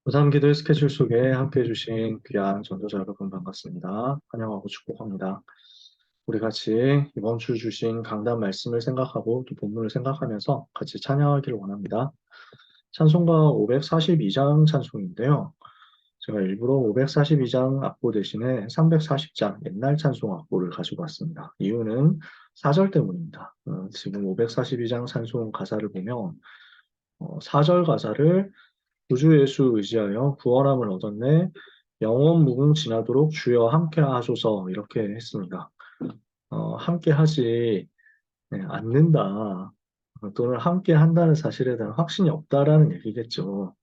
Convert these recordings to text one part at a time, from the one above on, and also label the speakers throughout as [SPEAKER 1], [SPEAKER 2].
[SPEAKER 1] 고3 기도의 스케줄 속에 함께 해주신 귀한 전도자 여러분 반갑습니다. 환영하고 축복합니다. 우리 같이 이번 주 주신 강단 말씀을 생각하고 또 본문을 생각하면서 같이 찬양하기를 원합니다. 찬송가 542장 찬송인데요. 제가 일부러 542장 악보 대신에 340장 옛날 찬송 악보를 가지고 왔습니다. 이유는 4절 때문입니다. 지금 542장 찬송 가사를 보면 4절 가사를 구주 예수 의지하여 구원함을 얻었네. 영원 무궁지나도록 주여 함께 하소서 이렇게 했습니다. 함께 하지 않는다. 또는 함께 한다는 사실에 대한 확신이 없다라는 얘기겠죠.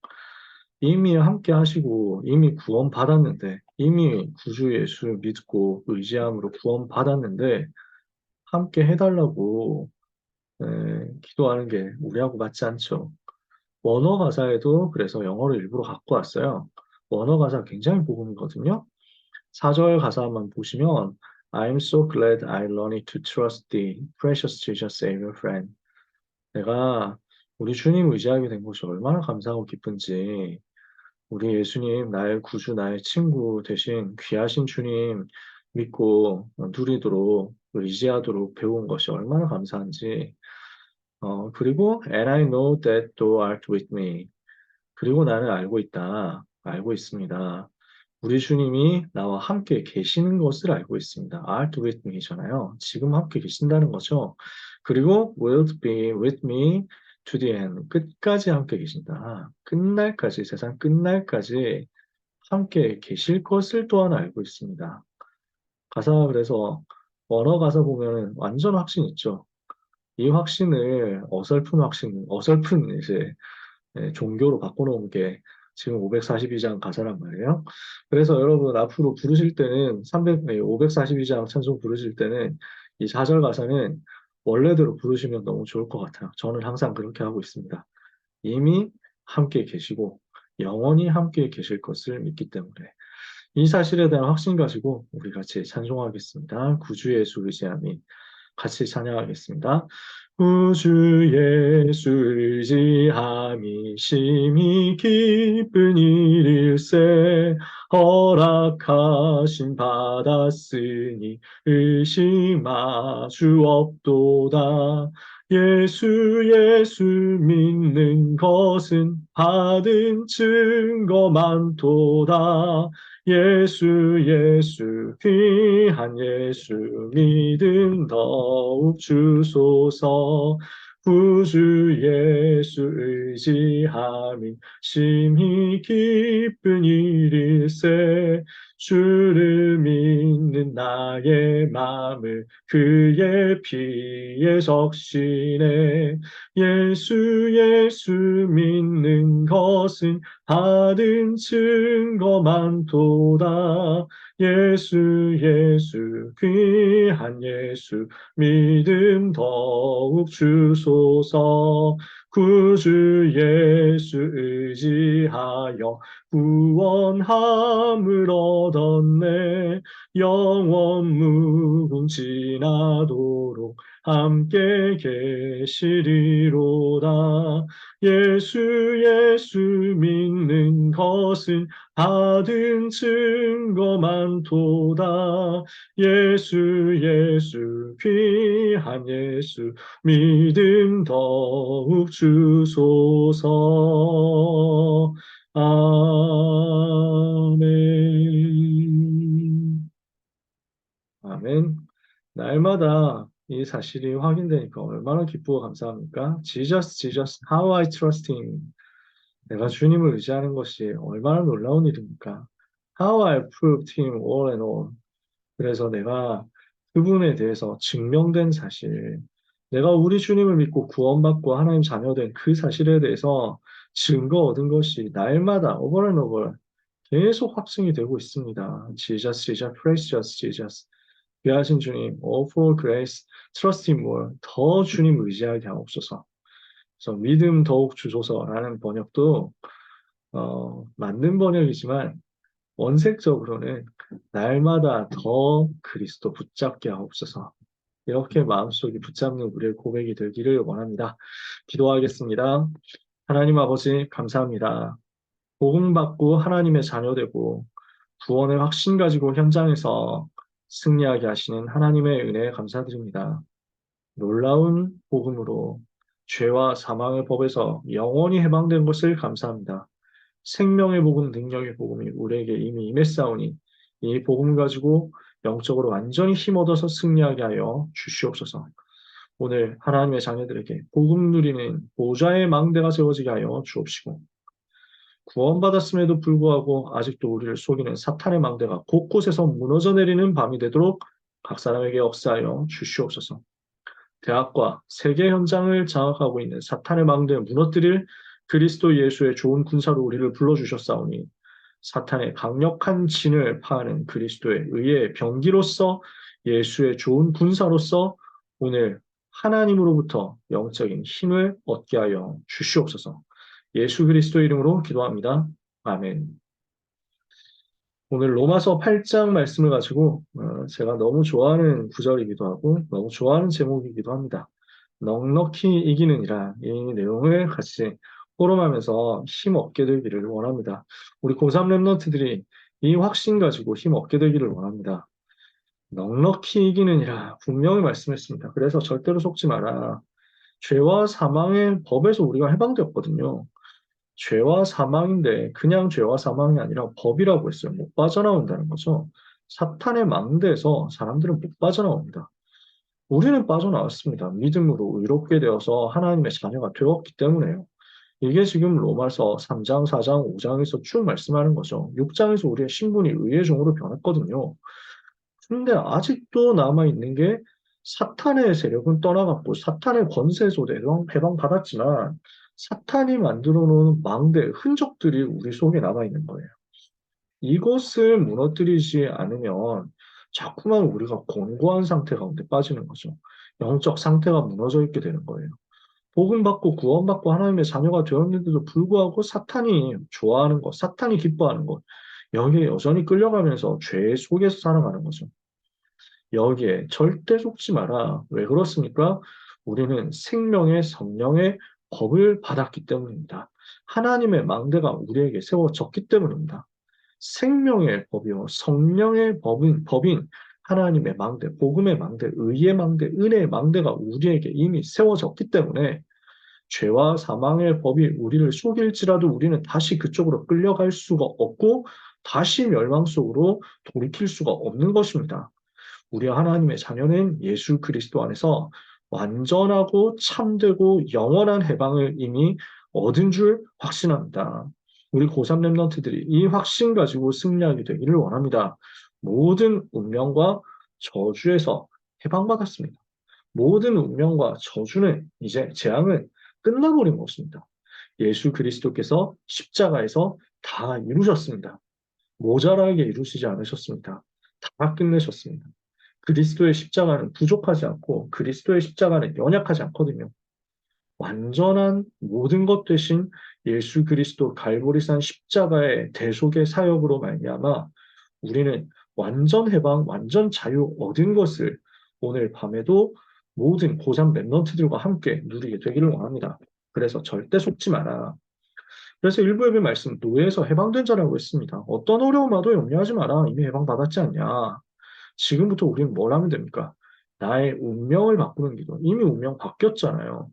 [SPEAKER 1] 이미 함께 하시고 이미 구원 받았는데 이미 구주 예수 믿고 의지함으로 구원 받았는데 함께 해달라고 기도하는 게 우리하고 맞지 않죠. 원어 가사에도 그래서 영어를 일부러 갖고 왔어요. 원어 가사 굉장히 복음이거든요. 4절 가사만 보시면 I'm so glad I learned to trust thee, precious Jesus, Savior friend. 내가 우리 주님 의지하게 된 것이 얼마나 감사하고 기쁜지, 우리 예수님, 나의 구주, 나의 친구 대신 귀하신 주님 믿고 누리도록 의지하도록 배운 것이 얼마나 감사한지, 그리고 And I know that thou art with me. 그리고 나는 알고 있다. 알고 있습니다. 우리 주님이 나와 함께 계시는 것을 알고 있습니다. art with me잖아요. 지금 함께 계신다는 거죠. 그리고 will be with me to the end. 끝까지 함께 계신다. 끝날까지, 세상 끝날까지 함께 계실 것을 또한 알고 있습니다. 가사 그래서 원어 가사 보면 완전 확신 있죠. 이 확신을 어설픈 확신, 어설픈 이제 종교로 바꿔놓은 게 지금 542장 가사란 말이에요. 그래서 여러분 앞으로 부르실 때는 542장 찬송 부르실 때는 이 4절 가사는 원래대로 부르시면 너무 좋을 것 같아요. 저는 항상 그렇게 하고 있습니다. 이미 함께 계시고 영원히 함께 계실 것을 믿기 때문에 이 사실에 대한 확신 가지고 우리 같이 찬송하겠습니다. 구주 예수 의지함이 같이 찬양하겠습니다. 구주 예수 의지함이 심히 기쁜 일일세 허락하심 받았으니 의심하 주 없도다. 예수 믿는 것은 받은 증거 많도다. 예수 귀한 예수 믿음 더욱 주소서. 구주 예수 의지함이 심히 기쁜 일일세 주를 믿는 나의 마음을 그의 피에 적시네. 예수 믿는 것은 받은 증거 많도다. 예수 귀한 예수 믿음 더욱 주소서. 구주 예수 의지하여 구원함을 얻었네. 영원 무궁지나도록 함께 계시리로다. 예수 믿는 것은 받은 증거 많도다. 예수 귀한 예수 믿음 더욱 주소서. 아멘. 아멘. 날마다 이 사실이 확인되니까 얼마나 기쁘고 감사합니까? Jesus, how I trust him. 내가 주님을 의지하는 것이 얼마나 놀라운 일입니까? How I proved him all and all. 그래서 내가 그분에 대해서 증명된 사실, 내가 우리 주님을 믿고 구원받고 하나님 자녀된 그 사실에 대해서 증거 얻은 것이 날마다 over and over 계속 확증이 되고 있습니다. Jesus, precious Jesus. 귀하신 주님, all for grace, trust him more. 더 주님 의지하게 하옵소서. 그래서 믿음 더욱 주소서라는 번역도 맞는 번역이지만 원색적으로는 날마다 더 그리스도 붙잡게 하옵소서. 이렇게 마음속에 붙잡는 우리의 고백이 되기를 원합니다. 기도하겠습니다. 하나님 아버지 감사합니다. 복음 받고 하나님의 자녀 되고 구원의 확신 가지고 현장에서 승리하게 하시는 하나님의 은혜에 감사드립니다. 놀라운 복음으로 죄와 사망의 법에서 영원히 해방된 것을 감사합니다. 생명의 복음, 능력의 복음이 우리에게 이미 임했사오니 이 복음 가지고 영적으로 완전히 힘얻어서 승리하게 하여 주시옵소서. 오늘 하나님의 자녀들에게 복음 누리는 보좌의 망대가 세워지게 하여 주옵시고 구원받았음에도 불구하고 아직도 우리를 속이는 사탄의 망대가 곳곳에서 무너져 내리는 밤이 되도록 각 사람에게 역사하여 주시옵소서. 대학과 세계 현장을 장악하고 있는 사탄의 망대를 무너뜨릴 그리스도 예수의 좋은 군사로 우리를 불러주셨사오니 사탄의 강력한 진을 파하는 그리스도의 의의 병기로서 예수의 좋은 군사로서 오늘 하나님으로부터 영적인 힘을 얻게 하여 주시옵소서. 예수 그리스도 이름으로 기도합니다. 아멘. 오늘 로마서 8장 말씀을 가지고 제가 너무 좋아하는 구절이기도 하고 너무 좋아하는 제목이기도 합니다. 넉넉히 이기는이라 이 내용을 같이 포럼하면서 힘 얻게 되기를 원합니다. 우리 고3 랩런트들이 이 확신 가지고 힘 얻게 되기를 원합니다. 넉넉히 이기는이라 분명히 말씀했습니다. 그래서 절대로 속지 마라. 죄와 사망의 법에서 우리가 해방되었거든요. 죄와 사망인데 그냥 죄와 사망이 아니라 법이라고 했어요. 못 빠져나온다는 거죠. 사탄의 망대에서 사람들은 못 빠져나옵니다. 우리는 빠져나왔습니다. 믿음으로 의롭게 되어서 하나님의 자녀가 되었기 때문에요. 이게 지금 로마서 3장, 4장, 5장에서 쭉 말씀하는 거죠. 6장에서 우리의 신분이 의의 종으로 변했거든요. 근데 아직도 남아있는 게 사탄의 세력은 떠나갔고 사탄의 권세 속에서 해방받았지만 사탄이 만들어 놓은 망대, 흔적들이 우리 속에 남아있는 거예요. 이것을 무너뜨리지 않으면 자꾸만 우리가 곤고한 상태 가운데 빠지는 거죠. 영적 상태가 무너져 있게 되는 거예요. 복음받고 구원받고 하나님의 자녀가 되었는데도 불구하고 사탄이 좋아하는 것, 사탄이 기뻐하는 것, 여기에 여전히 끌려가면서 죄 속에서 살아가는 거죠. 여기에 절대 속지 마라. 왜 그렇습니까? 우리는 생명의 성령의 법을 받았기 때문입니다. 하나님의 망대가 우리에게 세워졌기 때문입니다. 생명의 법이요. 성령의 법인 하나님의 망대, 복음의 망대, 의의 망대, 은혜의 망대가 우리에게 이미 세워졌기 때문에 죄와 사망의 법이 우리를 속일지라도 우리는 다시 그쪽으로 끌려갈 수가 없고 다시 멸망 속으로 돌이킬 수가 없는 것입니다. 우리 하나님의 자녀는 예수 그리스도 안에서 완전하고 참되고 영원한 해방을 이미 얻은 줄 확신합니다. 우리 고3 랩런트들이 이 확신 가지고 승리하게 되기를 원합니다. 모든 운명과 저주에서 해방받았습니다. 모든 운명과 저주는 이제 재앙은 끝나버린 것입니다. 예수 그리스도께서 십자가에서 다 이루셨습니다. 모자라게 이루시지 않으셨습니다. 다 끝내셨습니다. 그리스도의 십자가는 부족하지 않고 그리스도의 십자가는 연약하지 않거든요. 완전한 모든 것 대신 예수 그리스도 갈보리산 십자가의 대속의 사역으로 말미암아 우리는 완전 해방, 완전 자유 얻은 것을 오늘 밤에도 모든 고3 랩런트들과 함께 누리게 되기를 원합니다. 그래서 절대 속지 마라. 그래서 일부 예배 말씀 노예에서 해방된 자라고 했습니다. 어떤 어려움 와도 염려하지 마라. 이미 해방받았지 않냐. 지금부터 우리는 뭘 하면 됩니까? 나의 운명을 바꾸는 기도. 이미 운명 바뀌었잖아요.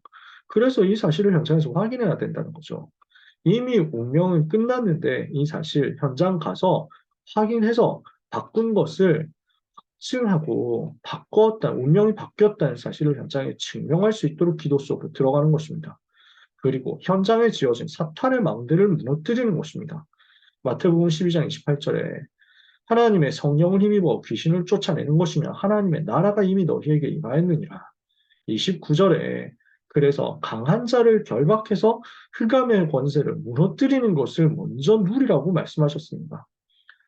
[SPEAKER 1] 그래서 이 사실을 현장에서 확인해야 된다는 거죠. 이미 운명은 끝났는데 이 사실 현장 가서 확인해서 바꾼 것을 확증하고 바꿨다, 운명이 바뀌었다는 사실을 현장에 증명할 수 있도록 기도 속으로 들어가는 것입니다. 그리고 현장에 지어진 사탄의 망대를 무너뜨리는 것입니다. 마태복음 12장 28절에 하나님의 성령을 힘입어 귀신을 쫓아내는 것이며 하나님의 나라가 이미 너희에게 임하였느니라. 29절에 그래서 강한 자를 결박해서 흑암의 권세를 무너뜨리는 것을 먼저 누리라고 말씀하셨습니다.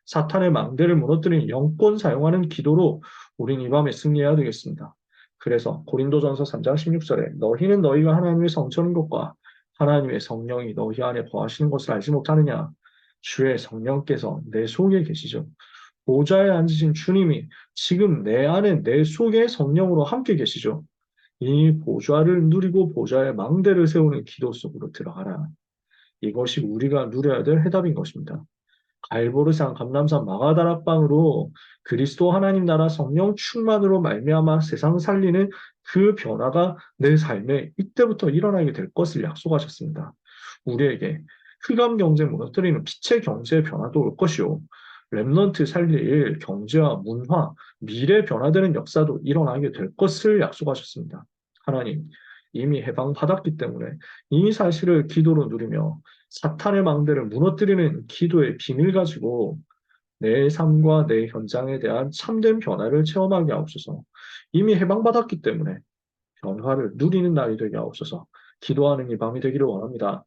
[SPEAKER 1] 사탄의 망대를 무너뜨리는 영권 사용하는 기도로 우린 이 밤에 승리해야 되겠습니다. 그래서 고린도전서 3장 16절에 너희는 너희가 하나님의 성전인 것과 하나님의 성령이 너희 안에 거하시는 것을 알지 못하느냐? 주의 성령께서 내 속에 계시죠. 보좌에 앉으신 주님이 지금 내 안에 내 속에 성령으로 함께 계시죠. 이 보좌를 누리고 보좌의 망대를 세우는 기도 속으로 들어가라. 이것이 우리가 누려야 될 해답인 것입니다. 갈보르산 감람산 마가다락방으로 그리스도 하나님 나라 성령 충만으로 말미암아 세상 살리는 그 변화가 내 삶에 이때부터 일어나게 될 것을 약속하셨습니다. 우리에게 흑암 경제 무너뜨리는 빛의 경제의 변화도 올 것이요. 렘넌트 살릴 경제와 문화, 미래 변화되는 역사도 일어나게 될 것을 약속하셨습니다. 하나님, 이미 해방받았기 때문에 이 사실을 기도로 누리며 사탄의 망대를 무너뜨리는 기도의 비밀 가지고 내 삶과 내 현장에 대한 참된 변화를 체험하게 하옵소서. 이미 해방받았기 때문에 변화를 누리는 날이 되게 하옵소서. 기도하는 이 밤이 되기를 원합니다.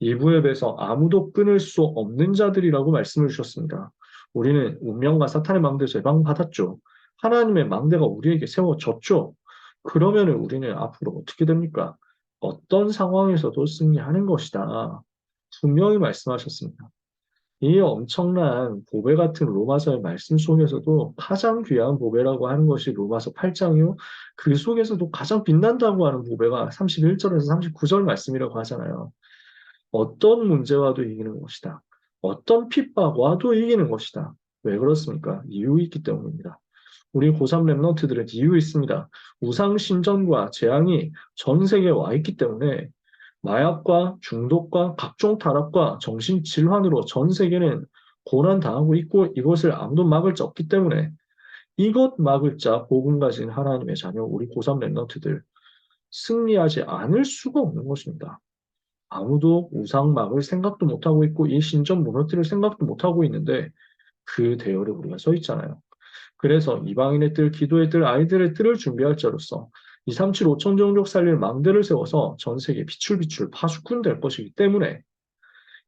[SPEAKER 1] 2부에서 아무도 끊을 수 없는 자들이라고 말씀을 주셨습니다. 우리는 운명과 사탄의 망대에서 해방받았죠. 하나님의 망대가 우리에게 세워졌죠. 그러면 우리는 앞으로 어떻게 됩니까? 어떤 상황에서도 승리하는 것이다. 분명히 말씀하셨습니다. 이 엄청난 보배 같은 로마서의 말씀 속에서도 가장 귀한 보배라고 하는 것이 로마서 8장이요. 그 속에서도 가장 빛난다고 하는 보배가 31절에서 39절 말씀이라고 하잖아요. 어떤 문제와도 이기는 것이다. 어떤 핍박와도 이기는 것이다. 왜 그렇습니까? 이유 있기 때문입니다. 우리 고3 랩런트들은 이유 있습니다. 우상 신전과 재앙이 전 세계에 와 있기 때문에 마약과 중독과 각종 타락과 정신 질환으로 전 세계는 고난당하고 있고 이것을 아무도 막을 자 없기 때문에 이것 막을 자 복음 가진 하나님의 자녀 우리 고3 랩런트들 승리하지 않을 수가 없는 것입니다. 아무도 우상 막을 생각도 못하고 있고 이 신전 무너뜨릴 생각도 못하고 있는데 그 대열에 우리가 서 있잖아요. 그래서 이방인의 뜰, 기도의 뜰, 아이들의 뜰을 준비할 자로서 237 5천 종족 살릴 망대를 세워서 전 세계 비출비출 파수꾼 될 것이기 때문에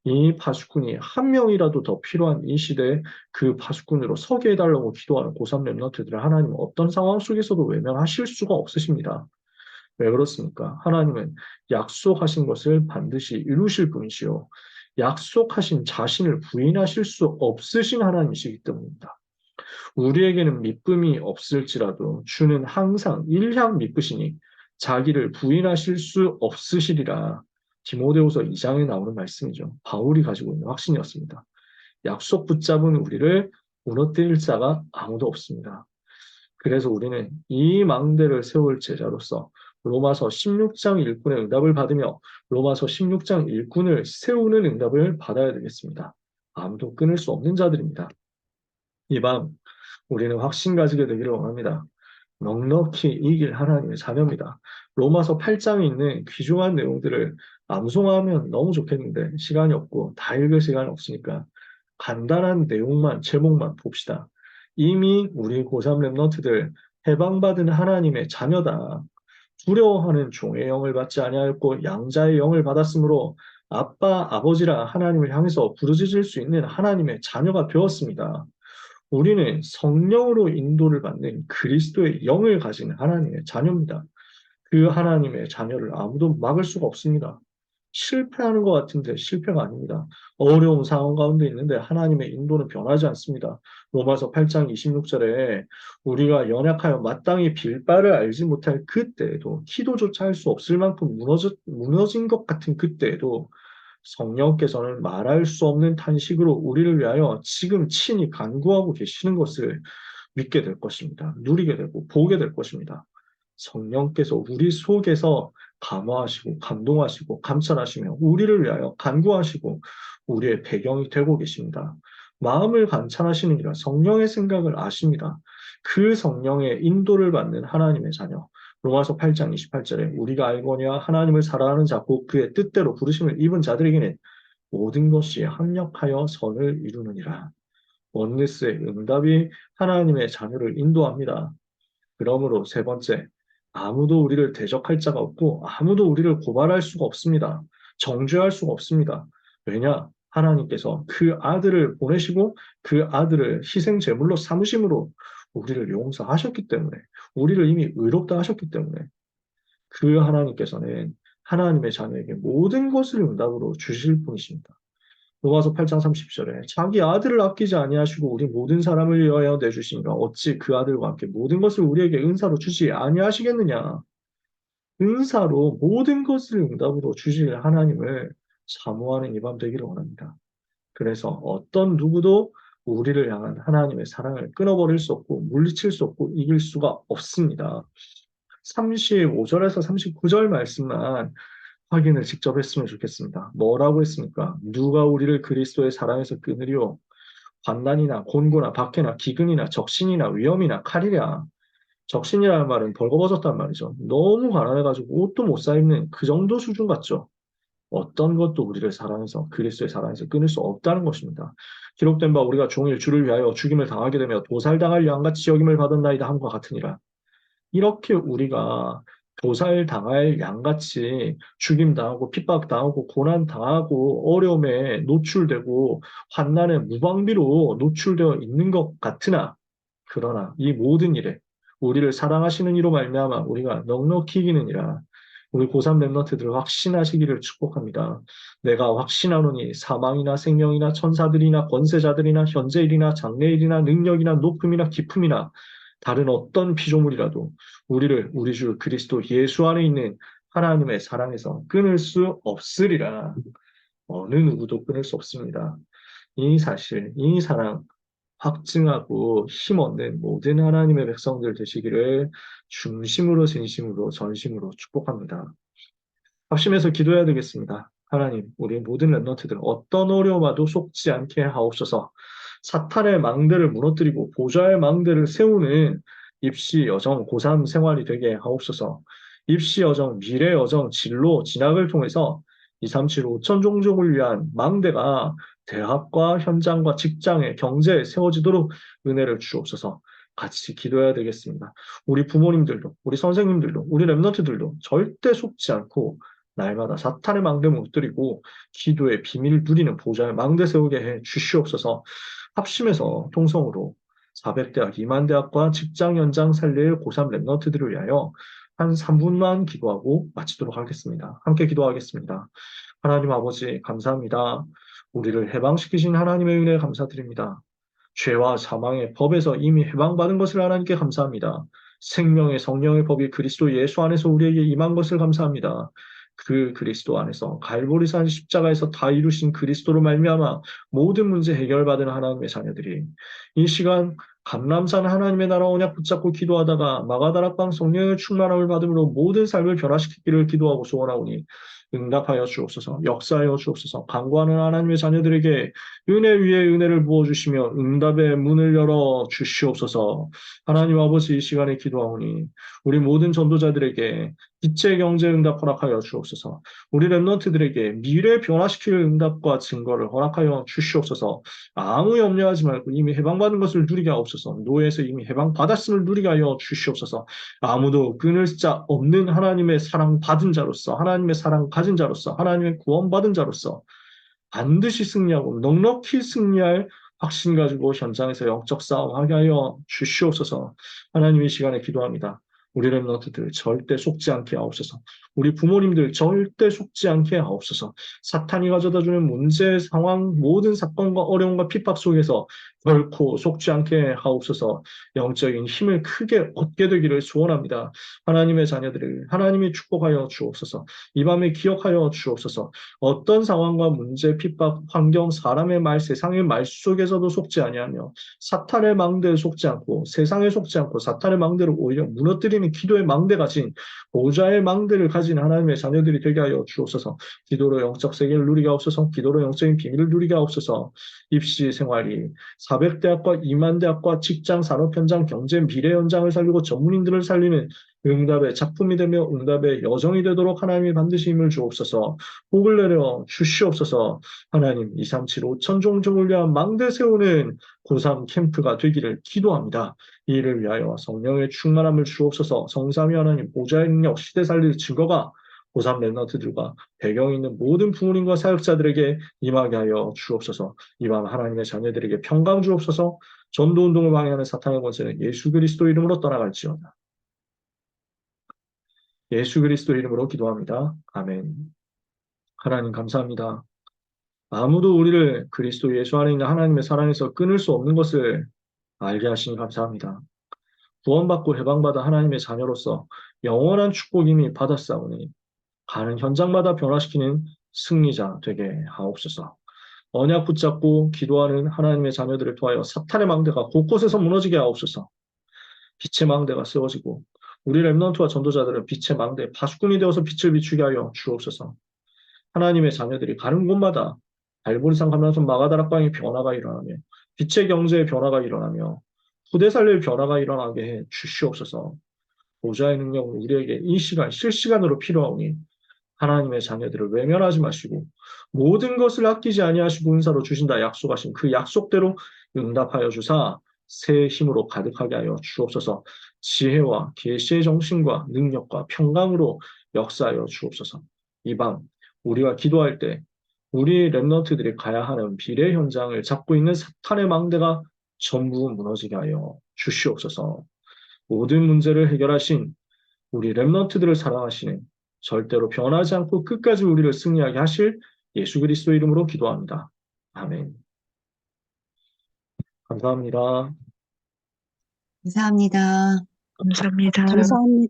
[SPEAKER 1] 이 파수꾼이 한 명이라도 더 필요한 이 시대에 그 파수꾼으로 서게 해달라고 기도하는 고3 랩런트들을 하나님은 어떤 상황 속에서도 외면하실 수가 없으십니다. 왜 그렇습니까? 하나님은 약속하신 것을 반드시 이루실 분이시요. 약속하신 자신을 부인하실 수 없으신 하나님이시기 때문입니다. 우리에게는 믿음이 없을지라도 주는 항상 일향 믿으시니 자기를 부인하실 수 없으시리라. 디모데후서 2장에 나오는 말씀이죠. 바울이 가지고 있는 확신이었습니다. 약속 붙잡은 우리를 무너뜨릴 자가 아무도 없습니다. 그래서 우리는 이 망대를 세울 제자로서 로마서 16장 일꾼의 응답을 받으며 로마서 16장 일꾼을 세우는 응답을 받아야 되겠습니다. 아무도 끊을 수 없는 자들입니다. 이 밤 우리는 확신 가지게 되기를 원합니다. 넉넉히 이길 하나님의 자녀입니다. 로마서 8장에 있는 귀중한 내용들을 암송하면 너무 좋겠는데 시간이 없고 다 읽을 시간이 없으니까 간단한 내용만 제목만 봅시다. 이미 우리 고3 랩런트들 해방받은 하나님의 자녀다. 두려워하는 종의 영을 받지 아니하였고 양자의 영을 받았으므로 아빠, 아버지라 하나님을 향해서 부르짖을 수 있는 하나님의 자녀가 되었습니다. 우리는 성령으로 인도를 받는 그리스도의 영을 가진 하나님의 자녀입니다. 그 하나님의 자녀를 아무도 막을 수가 없습니다. 실패하는 것 같은데 실패가 아닙니다. 어려운 상황 가운데 있는데 하나님의 인도는 변하지 않습니다. 로마서 8장 26절에 우리가 연약하여 마땅히 빌 바를 알지 못할 그때에도 기도조차 할 수 없을 만큼 무너진 것 같은 그때에도 성령께서는 말할 수 없는 탄식으로 우리를 위하여 지금 친히 간구하고 계시는 것을 믿게 될 것입니다. 누리게 되고 보게 될 것입니다. 성령께서 우리 속에서 감화하시고 감동하시고 감찰하시며 우리를 위하여 간구하시고 우리의 배경이 되고 계십니다. 마음을 관찰하시느니라 성령의 생각을 아십니다. 그 성령의 인도를 받는 하나님의 자녀. 로마서 8장 28절에 우리가 알거니와 하나님을 사랑하는 자 곧 그의 뜻대로 부르심을 입은 자들에게는 모든 것이 합력하여 선을 이루느니라. 원리스의 응답이 하나님의 자녀를 인도합니다. 그러므로 세 번째, 아무도 우리를 대적할 자가 없고 아무도 우리를 고발할 수가 없습니다. 정죄할 수가 없습니다. 왜냐? 하나님께서 그 아들을 보내시고 그 아들을 희생 제물로 삼으심으로 우리를 용서하셨기 때문에 우리를 이미 의롭다 하셨기 때문에 그 하나님께서는 하나님의 자녀에게 모든 것을 응답으로 주실 분이십니다. 로마서 8장 30절에 자기 아들을 아끼지 아니하시고 우리 모든 사람을 위하여 내주시니까 어찌 그 아들과 함께 모든 것을 우리에게 은사로 주지 아니하시겠느냐. 은사로 모든 것을 응답으로 주실 하나님을 사모하는 이 밤 되기를 원합니다. 그래서 어떤 누구도 우리를 향한 하나님의 사랑을 끊어버릴 수 없고 물리칠 수 없고 이길 수가 없습니다. 35절에서 39절 말씀만 확인을 직접 했으면 좋겠습니다. 뭐라고 했습니까? 누가 우리를 그리스도의 사랑에서 끊으리요? 환난이나 곤고나 박해나 기근이나 적신이나 위험이나 칼이랴. 적신이라는 말은 벌거벗었단 말이죠. 너무 가난해가지고 옷도 못 사 입는 그 정도 수준 같죠. 어떤 것도 우리를 사랑해서 그리스도의 사랑에서 끊을 수 없다는 것입니다. 기록된 바 우리가 종일 주를 위하여 죽임을 당하게 되며 도살당할 양같이 여김을 받았나이다 함과 같으니라. 이렇게 우리가 도살당할 양같이 죽임당하고 핍박당하고 고난당하고 어려움에 노출되고 환난의 무방비로 노출되어 있는 것 같으나 그러나 이 모든 일에 우리를 사랑하시는 이로 말미암아 우리가 넉넉히 이기느니라. 우리 고3 랩런트들 확신하시기를 축복합니다. 내가 확신하노니 사망이나 생명이나 천사들이나 권세자들이나 현재일이나 장래일이나 능력이나 높음이나 깊음이나 다른 어떤 피조물이라도 우리를 우리 주 그리스도 예수 안에 있는 하나님의 사랑에서 끊을 수 없으리라. 어느 누구도 끊을 수 없습니다. 이 사실, 이 사랑 확증하고 힘없는 모든 하나님의 백성들 되시기를 중심으로 진심으로 전심으로 축복합니다. 합심해서 기도해야 되겠습니다. 하나님, 우리 모든 랩런트들 어떤 어려움 와도 속지 않게 하옵소서. 사탄의 망대를 무너뜨리고 보좌의 망대를 세우는 입시 여정 고3 생활이 되게 하옵소서. 입시 여정, 미래 여정, 진로, 진학을 통해서 237 5천 종족을 위한 망대가 대학과 현장과 직장에 경제에 세워지도록 은혜를 주옵소서. 같이 기도해야 되겠습니다. 우리 부모님들도, 우리 선생님들도, 우리 랩런트들도 절대 속지 않고 날마다 사탄의 망대 무너뜨리고 기도의 비밀 누리는 보좌의 망대 세우게 해 주시옵소서. 합심해서 통성으로 400대학, 2만 대학과 직장 연장 살릴 고3 랩런트들을 위하여 한 3분만 기도하고 마치도록 하겠습니다. 함께 기도하겠습니다. 하나님 아버지 감사합니다. 우리를 해방시키신 하나님의 은혜에 감사드립니다. 죄와 사망의 법에서 이미 해방받은 것을 하나님께 감사합니다. 생명의 성령의 법이 그리스도 예수 안에서 우리에게 임한 것을 감사합니다. 그 그리스도 안에서 갈보리산 십자가에서 다 이루신 그리스도로 말미암아 모든 문제 해결받은 하나님의 자녀들이 이 시간 감람산 하나님의 나라 언약 붙잡고 기도하다가 마가다락방 성령의 충만함을 받음으로 모든 삶을 변화시키기를 기도하고 소원하오니 응답하여 주옵소서, 역사하여 주옵소서, 간구하는 하나님의 자녀들에게 은혜 위에 은혜를 부어주시며 응답의 문을 열어 주시옵소서. 하나님 아버지 이 시간에 기도하오니 우리 모든 전도자들에게 기체 경제 응답 허락하여 주옵소서. 우리 랩런트들에게 미래 변화시킬 응답과 증거를 허락하여 주시옵소서. 아무 염려하지 말고 이미 해방받은 것을 누리게 하옵소서. 노예에서 이미 해방받았음을 누리게 하여 주시옵소서. 아무도 끊을 자 없는 하나님의 사랑 받은 자로서, 하나님의 사랑 가진 자로서, 하나님의 구원받은 자로서 반드시 승리하고 넉넉히 승리할 확신 가지고 현장에서 영적 싸움하게 하여 주시옵소서. 하나님 이 시간에 기도합니다. 우리 랩런트들 절대 속지 않게 하옵소서. 우리 부모님들 절대 속지 않게 하옵소서. 사탄이 가져다주는 문제, 상황, 모든 사건과 어려움과 핍박 속에서 결코 속지 않게 하옵소서. 영적인 힘을 크게 얻게 되기를 소원합니다. 하나님의 자녀들을 하나님이 축복하여 주옵소서. 이 밤에 기억하여 주옵소서. 어떤 상황과 문제, 핍박, 환경, 사람의 말, 세상의 말 속에서도 속지 아니하며 사탄의 망대에 속지 않고 세상에 속지 않고 사탄의 망대를 오히려 무너뜨리는 기도의 망대 가진 보좌의 망대를 가진 하나님의 자녀들이 되게 하여 주옵소서. 기도로 영적 세계를 누리게 하옵소서. 기도로 영적인 비밀을 누리게 하옵소서. 입시 생활이 400대학과 2만 대학과 직장, 산업 현장, 경제, 미래 현장을 살리고 전문인들을 살리는 응답의 작품이 되며 응답의 여정이 되도록 하나님이 반드시 힘을 주옵소서. 복을 내려 주시옵소서. 하나님 237 5천 종족을 위한 망대 세우는 고3 캠프가 되기를 기도합니다. 이를 위하여 성령의 충만함을 주옵소서. 성삼위 하나님 보좌의 능력 시대 살릴 증거가 고3 랩런트들과 배경 있는 모든 부모님과 사역자들에게 임하게 하여 주옵소서. 이밤 하나님의 자녀들에게 평강 주옵소서. 전도운동을 방해하는 사탄의 권세는 예수 그리스도 이름으로 떠나갈지어다. 예수 그리스도 이름으로 기도합니다. 아멘. 하나님 감사합니다. 아무도 우리를 그리스도 예수 안에 있는 하나님의 사랑에서 끊을 수 없는 것을 알게 하시니 감사합니다. 구원받고 해방받아 하나님의 자녀로서 영원한 축복 이미 받았사오니 가는 현장마다 변화시키는 승리자 되게 하옵소서. 언약 붙잡고 기도하는 하나님의 자녀들을 통하여 사탄의 망대가 곳곳에서 무너지게 하옵소서. 빛의 망대가 세워지고 우리 렘넌트와 전도자들은 빛의 망대 파수꾼이 되어서 빛을 비추게 하여 주옵소서. 하나님의 자녀들이 가는 곳마다 발보리산 감람선 마가다락방의 변화가 일어나며 빛의 경제의 변화가 일어나며 후대 살릴 변화가 일어나게 해 주시옵소서. 보좌의 능력은 우리에게 이 시간 실시간으로 필요하오니 하나님의 자녀들을 외면하지 마시고 모든 것을 아끼지 아니하시고 은사로 주신다 약속하신 그 약속대로 응답하여 주사 새 힘으로 가득하게 하여 주옵소서. 지혜와 계시의 정신과 능력과 평강으로 역사하여 주옵소서. 이 밤 우리가 기도할 때 우리 렘넌트들이 가야 하는 비례 현장을 잡고 있는 사탄의 망대가 전부 무너지게 하여 주시옵소서. 모든 문제를 해결하신 우리 렘넌트들을 사랑하시는 절대로 변하지 않고 끝까지 우리를 승리하게 하실 예수 그리스도 이름으로 기도합니다. 아멘. 감사합니다.
[SPEAKER 2] 감사합니다.
[SPEAKER 3] 감사합니다.
[SPEAKER 2] 감사합니다.